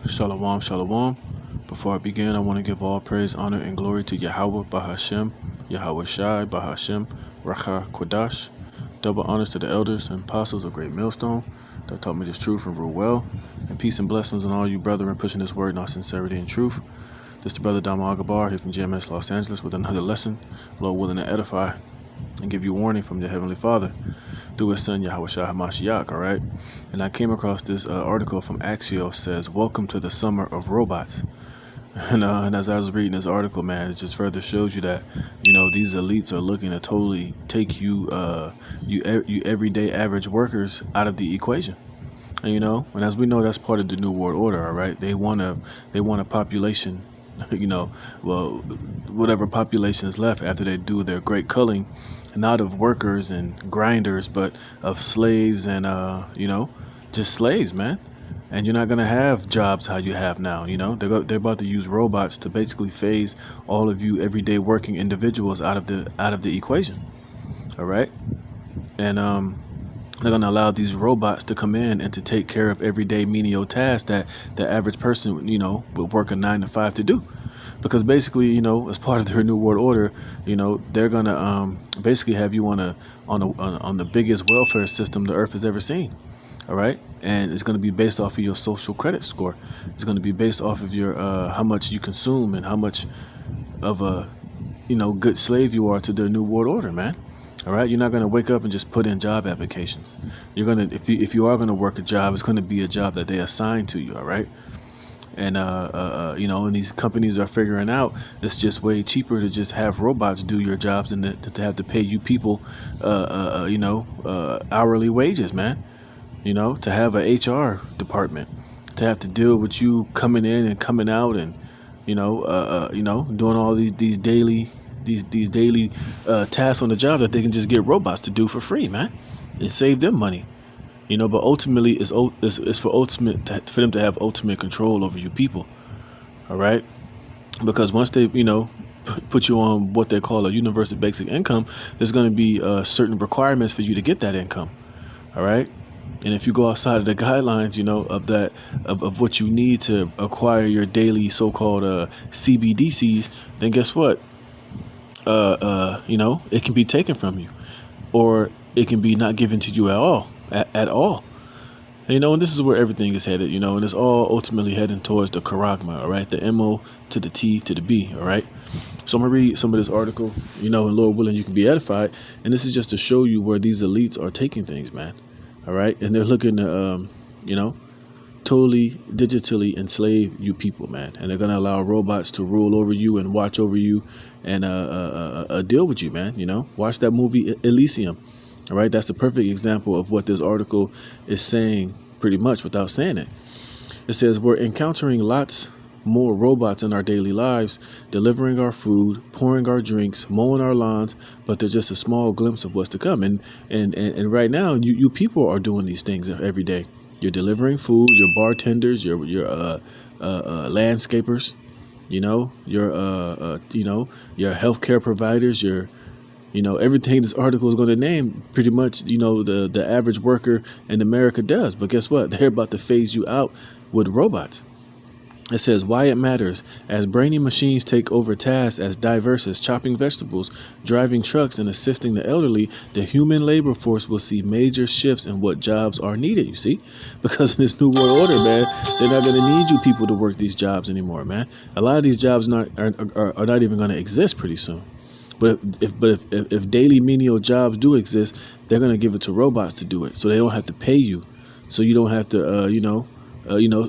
Shalom, shalom. Before I begin, I want to give all praise, honor, and glory to Yahweh Bahashem, Yahweh Shai Bahashem, Racha Kodash. Double honors to the elders and apostles of Great Millstone that taught me this truth and rule well. And peace and blessings on all you brethren pushing this word in all sincerity and truth. This is the brother Dama Agabar here from GMS Los Angeles with another lesson, Lord willing to edify and give you warning from your Heavenly Father through his son Yahweh Shai HaMashiach, all right? And I came across this article from Axios says, "Welcome to the summer of robots." And as I was reading this article, man, it just further shows you that, these elites are looking to totally take you everyday average workers out of the equation. And as we know, that's part of the New World Order, all right? They want a population, well, whatever population is left after they do their great culling, not of workers and grinders, but of slaves and, just slaves, man. And you're not going to have jobs how you have now. They're about to use robots to basically phase all of you everyday working individuals out of the equation. All right. And they're going to allow these robots to come in and to take care of everyday menial tasks that the average person, would work a 9 to 5 to do. Because basically, as part of their New World Order, they're gonna basically have you on the biggest welfare system the earth has ever seen. All right, and it's going to be based off of your social credit score. It's going to be based off of your how much you consume and how much of a good slave you are to their New World Order, man. All right, you're not going to wake up and just put in job applications. You're gonna if you are going to work a job, it's going to be a job that they assign to you. All right. And and these companies are figuring out it's just way cheaper to just have robots do your jobs than to have to pay you people, hourly wages, man. To have a HR department, to have to deal with you coming in and coming out, and doing all these daily tasks on the job that they can just get robots to do for free, man, and save them money. But ultimately, it's for for them to have ultimate control over you people. All right, because once they put you on what they call a universal basic income, there's going to be certain requirements for you to get that income. All right. And if you go outside of the guidelines, of what you need to acquire your daily so-called CBDCs, then guess what? It can be taken from you, or it can be not given to you at all, at all. And this is where everything is headed, and it's all ultimately heading towards the charagma, all right? The MO to the T to the B, all right? So I'm going to read some of this article, and Lord willing, you can be edified. And this is just to show you where these elites are taking things, man. All right. And they're looking to, totally digitally enslave you people, man. And they're going to allow robots to rule over you and watch over you and deal with you, man. Watch that movie Elysium. All right. That's the perfect example of what this article is saying, pretty much without saying it. It says we're encountering lots more robots in our daily lives, delivering our food, pouring our drinks, mowing our lawns, but they're just a small glimpse of what's to come. And right now, you people are doing these things every day. You're delivering food, your bartenders, your landscapers, your healthcare providers, everything this article is going to name, pretty much, the average worker in America does. But guess what? They're about to phase you out with robots. It says why it matters as brainy machines take over tasks as diverse as chopping vegetables, driving trucks, and assisting the elderly. The human labor force will see major shifts in what jobs are needed. You see, because in this new world order, man, they're not going to need you people to work these jobs anymore, man. A lot of these jobs are not even going to exist pretty soon. But if daily menial jobs do exist, they're going to give it to robots to do it, so they don't have to pay you, so you don't have to,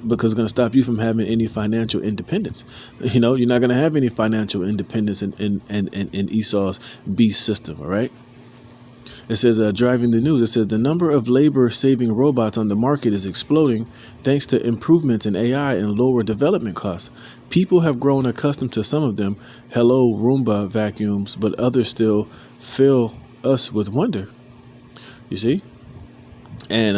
because it's going to stop you from having any financial independence. You're not going to have any financial independence in Esau's beast system. All right. It says, driving the news, it says the number of labor-saving robots on the market is exploding thanks to improvements in AI and lower development costs. People have grown accustomed to some of them, hello Roomba vacuums, but others still fill us with wonder. You see? And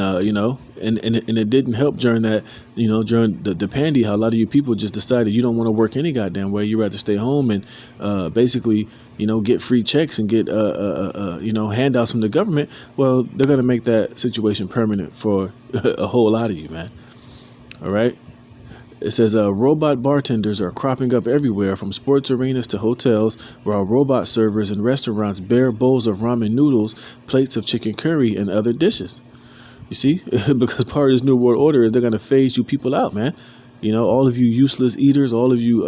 and it didn't help during that, during the pandy, how a lot of you people just decided you don't want to work any goddamn way. You rather stay home and basically, get free checks and get handouts from the government. Well, they're gonna make that situation permanent for a whole lot of you, man. All right. It says robot bartenders are cropping up everywhere from sports arenas to hotels, while robot servers in restaurants bear bowls of ramen noodles, plates of chicken curry, and other dishes. You see, because part of this new world order is they're gonna phase you people out, man. All of you useless eaters, all of you,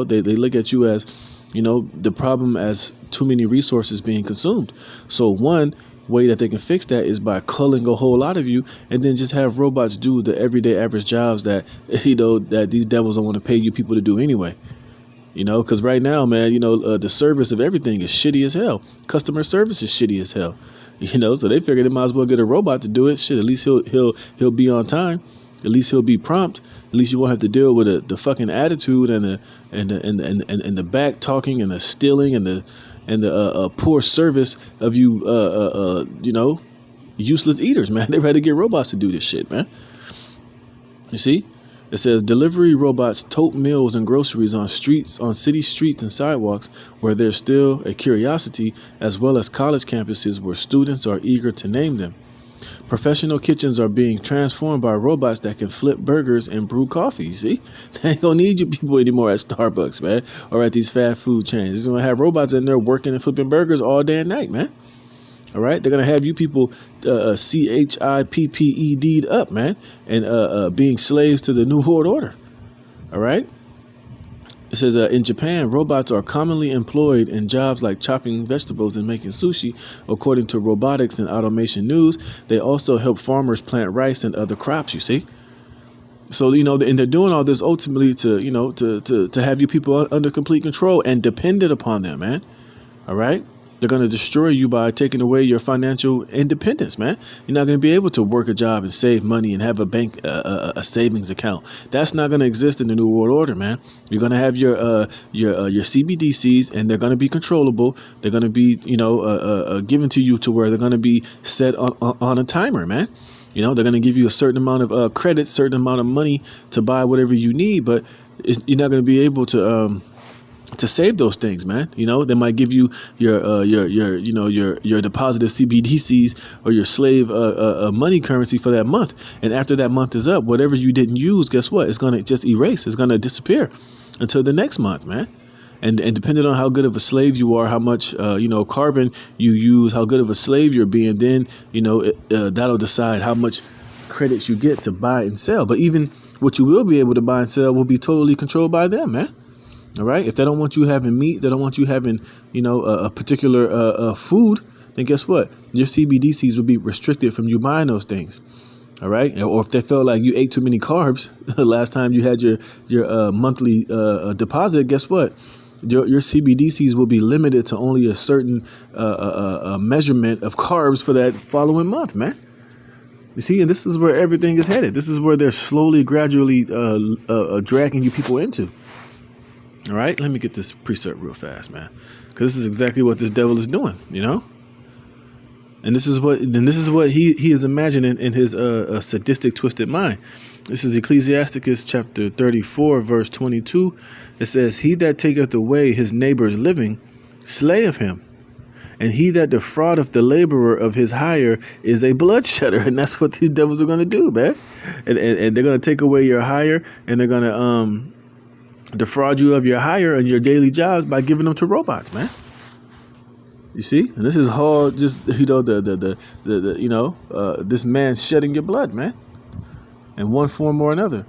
they look at you as, the problem as too many resources being consumed. So one way that they can fix that is by culling a whole lot of you, and then just have robots do the everyday average jobs that that these devils don't want to pay you people to do anyway. Because right now, man, the service of everything is shitty as hell. Customer service is shitty as hell. So they figured they might as well get a robot to do it. Shit, at least he'll be on time. At least he'll be prompt. At least you won't have to deal with the fucking attitude and the back talking and the stealing and the poor service of you useless eaters, man. They ready to get robots to do this shit, man. You see? It says delivery robots tote meals and groceries on city streets and sidewalks where there's still a curiosity, as well as college campuses where students are eager to name them. Professional kitchens are being transformed by robots that can flip burgers and brew coffee. You see? They ain't gonna need you people anymore at Starbucks, man, or at these fast food chains. They're gonna have robots in there working and flipping burgers all day and night, man. All right, they're gonna have you people CHIPPED'd up, man, and being slaves to the New World Order. All right. It says in Japan, robots are commonly employed in jobs like chopping vegetables and making sushi. According to Robotics and Automation News, they also help farmers plant rice and other crops. You see. So and they're doing all this ultimately to have you people under complete control and dependent upon them, man. All right. They're going to destroy you by taking away your financial independence, man. You're not going to be able to work a job and save money and have a bank, a savings account. That's not going to exist in the New World Order, man. You're going to have your CBDCs, and they're going to be controllable. They're going to be, given to you to where they're going to be set on a timer, man. They're going to give you a certain amount of credit, certain amount of money to buy whatever you need, but you're not going to be able to save those things, man. They might give you your deposited CBDCs or your slave money currency for that month, and after that month is up, whatever you didn't use, guess what? It's gonna just erase. It's gonna disappear until the next month, man. And depending on how good of a slave you are, how much carbon you use, how good of a slave you're being, then that'll decide how much credits you get to buy and sell. But even what you will be able to buy and sell will be totally controlled by them, man. All right. If they don't want you having meat, they don't want you having, a particular food, then guess what? Your CBDCs will be restricted from you buying those things. All right. Or if they felt like you ate too many carbs last time you had your monthly deposit, guess what? Your CBDCs will be limited to only a certain measurement of carbs for that following month, man. You see, and this is where everything is headed. This is where they're slowly, gradually dragging you people into. All right, let me get this precept real fast, man, because this is exactly what this devil is doing, and this is what he is imagining in his sadistic, twisted mind. This is Ecclesiasticus chapter 34, verse 22. It says, "He that taketh away his neighbor's living, slayeth him, and he that defraudeth the laborer of his hire is a bloodshedder." And that's what these devils are going to do, man. And they're going to take away your hire, and they're going to defraud you of your hire and your daily jobs by giving them to robots, man. You see, and this is all just this man shedding your blood, man, in one form or another.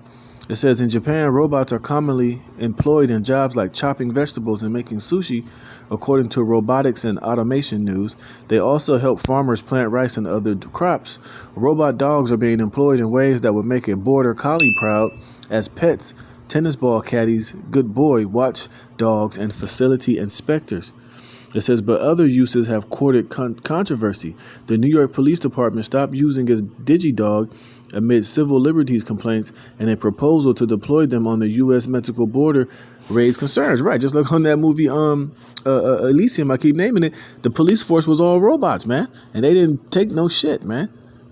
It says in Japan, robots are commonly employed in jobs like chopping vegetables and making sushi. According to Robotics and Automation News, they also help farmers plant rice and other crops. Robot dogs are being employed in ways that would make a border collie proud as pets, tennis ball caddies, good boy watch dogs, and facility inspectors. It says, but other uses have courted controversy. The New York Police Department stopped using its DigiDog amid civil liberties complaints, and a proposal to deploy them on the U.S. Mexico border raised concerns. Right, just like on that movie Elysium, I keep naming it, the police force was all robots, man, and they didn't take no shit, man.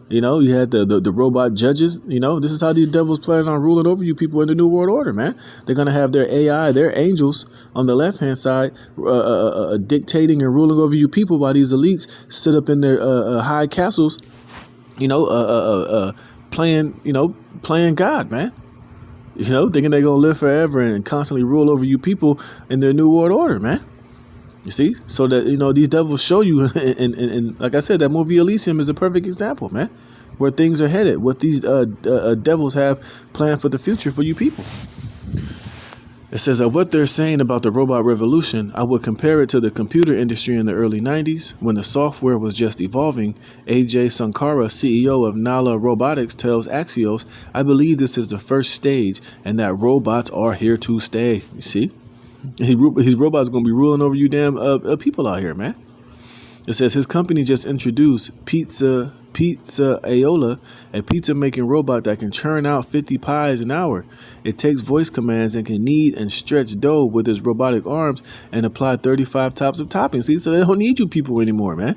You had the robot judges. This is how these devils plan on ruling over you people in the New World Order, man. They're going to have their AI, their angels on the left-hand side dictating and ruling over you people while these elites sit up in their high castles, playing God, man. thinking they're going to live forever and constantly rule over you people in their new world order, man. You see? So that, these devils show you, and like I said, that movie Elysium is a perfect example, man, where things are headed, what these devils have planned for the future for you people. It says what they're saying about the robot revolution, I would compare it to the computer industry in the early 90s when the software was just evolving. AJ Sankara, CEO of Nala Robotics, tells Axios, I believe this is the first stage and that robots are here to stay. You see? His robots are going to be ruling over you damn people out here, man. It says his company just introduced Pizza Aola, a pizza-making robot that can churn out 50 pies an hour. It takes voice commands and can knead and stretch dough with its robotic arms and apply 35 types of toppings. See, so they don't need you people anymore, man.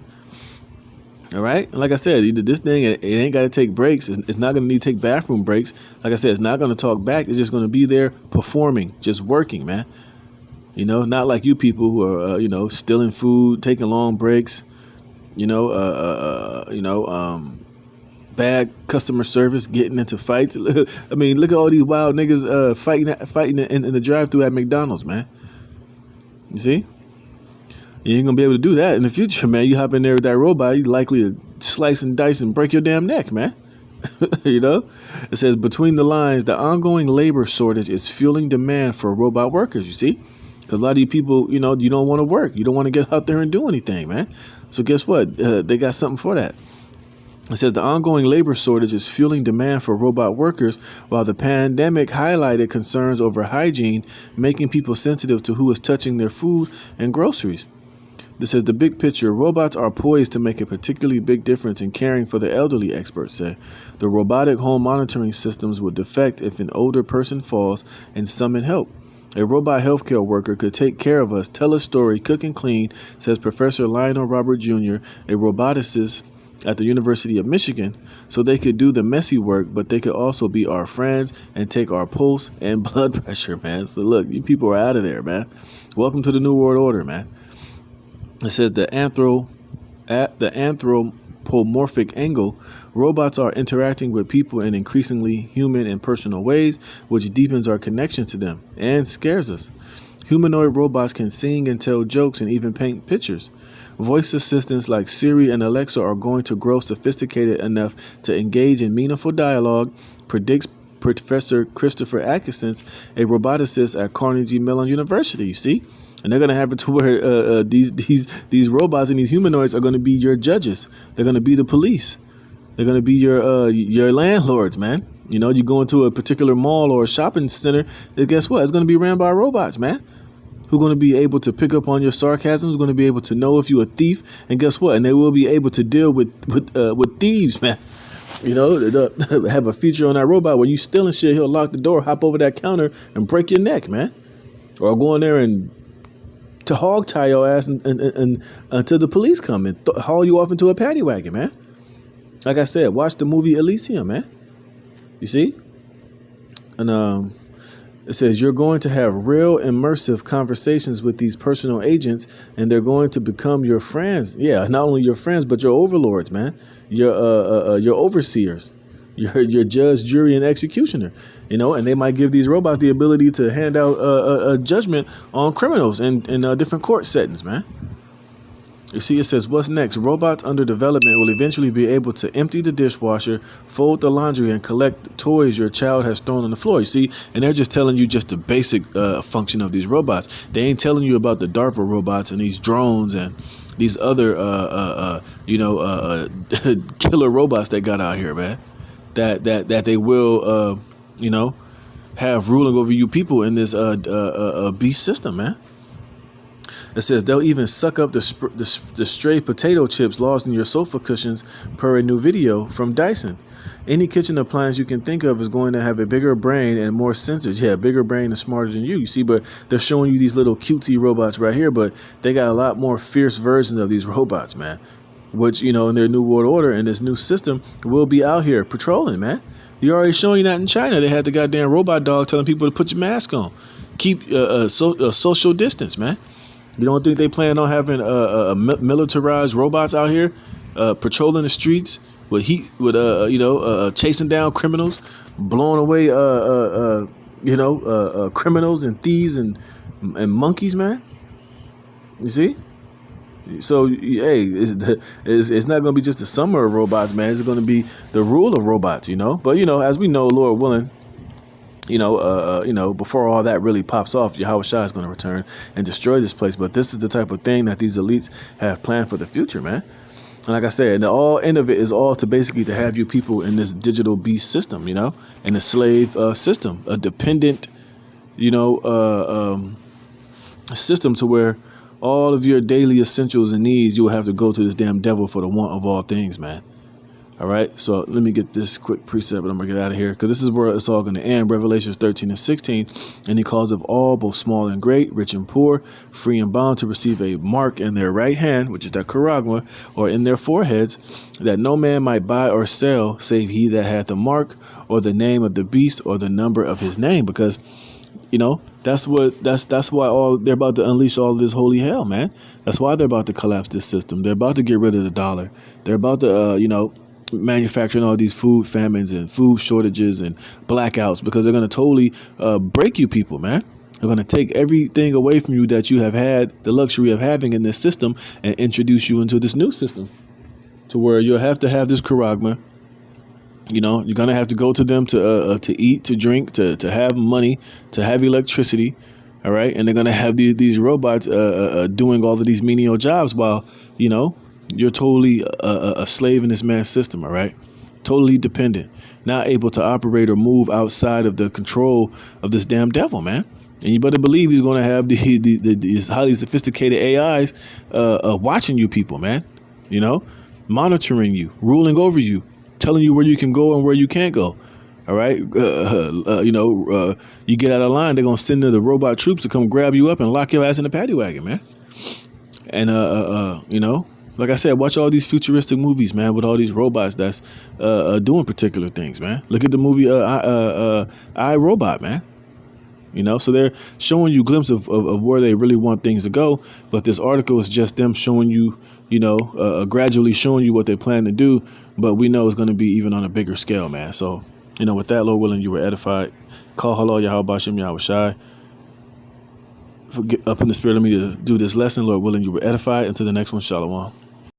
All right? And like I said, this thing, it ain't got to take breaks. It's not going to need to take bathroom breaks. Like I said, it's not going to talk back. It's just going to be there performing, just working, man. Not like you people who are, stealing food, taking long breaks, bad customer service, getting into fights. I mean, look at all these wild niggas fighting in the drive-thru at McDonald's, man. You see? You ain't gonna be able to do that in the future, man. You hop in there with that robot, you likely to slice and dice and break your damn neck, man. It says between the lines, the ongoing labor shortage is fueling demand for robot workers, you see? Because a lot of you people, you don't want to work. You don't want to get out there and do anything, man. So guess what? They got something for that. It says the ongoing labor shortage is fueling demand for robot workers, while the pandemic highlighted concerns over hygiene, making people sensitive to who is touching their food and groceries. This says the big picture, robots are poised to make a particularly big difference in caring for the elderly, experts say. The robotic home monitoring systems would defect if an older person falls and summon help. A robot healthcare worker could take care of us, tell a story, cook and clean, says Professor Lionel Robert Jr., a roboticist at the University of Michigan, so they could do the messy work, but they could also be our friends and take our pulse and blood pressure, man. So look, you people are out of there, man. Welcome to the New World Order, man. It says the anthropomorphic angle, robots are interacting with people in increasingly human and personal ways, which deepens our connection to them and scares us. Humanoid robots can sing and tell jokes and even paint pictures. Voice assistants like Siri and Alexa are going to grow sophisticated enough to engage in meaningful dialogue, predicts Professor Christopher Atkinson, a roboticist at Carnegie Mellon University, you see? And they're going to have it to where these robots and these humanoids are going to be your judges. They're going to be the police. They're going to be your landlords, man. You go into a particular mall or a shopping center, and guess what? It's going to be ran by robots, man. Who are going to be able to pick up on your sarcasm, who's going to be able to know if you're a thief, and guess what? And they will be able to deal with thieves, man. They'll have a feature on that robot where you stealing shit, he'll lock the door, hop over that counter, and break your neck, man. Or go in there and to hog tie your ass and until the police come and haul you off into a paddy wagon, man. Like I said, watch the movie Elysium, man. You see? And it says you're going to have real immersive conversations with these personal agents, and they're going to become your friends. Yeah, not only your friends, but your overlords, man. Your overseers, your judge, jury, and executioner. And they might give these robots the ability to hand out a judgment on criminals in different court settings, man. You see, it says, what's next? Robots under development will eventually be able to empty the dishwasher, fold the laundry, and collect toys your child has thrown on the floor. You see, and they're just telling you just the basic function of these robots. They ain't telling you about the DARPA robots and these drones and these other, killer robots that got out here, man. That they will, have ruling over you people in this beast system, man. It says they'll even suck up the stray potato chips lost in your sofa cushions per a new video from Dyson. Any kitchen appliance you can think of is going to have a bigger brain and more sensors. Yeah, bigger brain and smarter than you see, but they're showing you these little cutesy robots right here, but they got a lot more fierce versions of these robots, man. Which, in their new world order and this new system will be out here patrolling, man. You're already showing that in China. They had the goddamn robot dog telling people to put your mask on. Keep a social distance, man. You don't think they plan on having militarized robots out here patrolling the streets with chasing down criminals, blowing away criminals and thieves and monkeys, man. You see? So, hey, it's not going to be just the summer of robots, man. It's going to be the rule of robots, But, as we know, Lord willing, before all that really pops off, Yahweh Shai is going to return and destroy this place. But this is the type of thing that these elites have planned for the future, man. And like I said, the all end of it is all to basically to have you people in this digital beast system, in a slave system, a dependent, system to where all of your daily essentials and needs, you will have to go to this damn devil for the want of all things, man. All right, so let me get this quick precept, and I'm gonna get out of here because this is where it's all gonna end. Revelations 13 and 16, and he calls of all, both small and great, rich and poor, free and bound, to receive a mark in their right hand, which is that charagma, or in their foreheads, that no man might buy or sell, save he that had the mark, or the name of the beast, or the number of his name, because that's why all they're about to unleash all this holy hell, man. That's why they're about to collapse this system. They're about to get rid of the dollar. They're about to manufacturing all these food famines and food shortages and blackouts, because they're going to totally break you people, man. They're going to take everything away from you that you have had the luxury of having in this system and introduce you into this new system to where you'll have to have this charagma. You're going to have to go to them to eat, to drink, to have money, to have electricity. All right. And they're going to have these robots doing all of these menial jobs while, you're totally a slave in this man's system. All right. Totally dependent, not able to operate or move outside of the control of this damn devil, man. And you better believe he's going to have these highly sophisticated AIs watching you people, man, monitoring you, ruling over you, telling you where you can go and where you can't go. All right. You get out of line, they're going to send the robot troops to come grab you up and lock your ass in the paddy wagon, man. And, like I said, watch all these futuristic movies, man, with all these robots that's doing particular things, man. Look at the movie I, Robot, man. So they're showing you glimpse of where they really want things to go. But this article is just them showing you, gradually showing you what they plan to do. But we know it's going to be even on a bigger scale, man. So, with that, Lord willing, you were edified. Call hello, Yahweh Bashem, Yahweh Shai. Up in the spirit of me to do this lesson, Lord willing, you were edified. Until the next one, Shalom.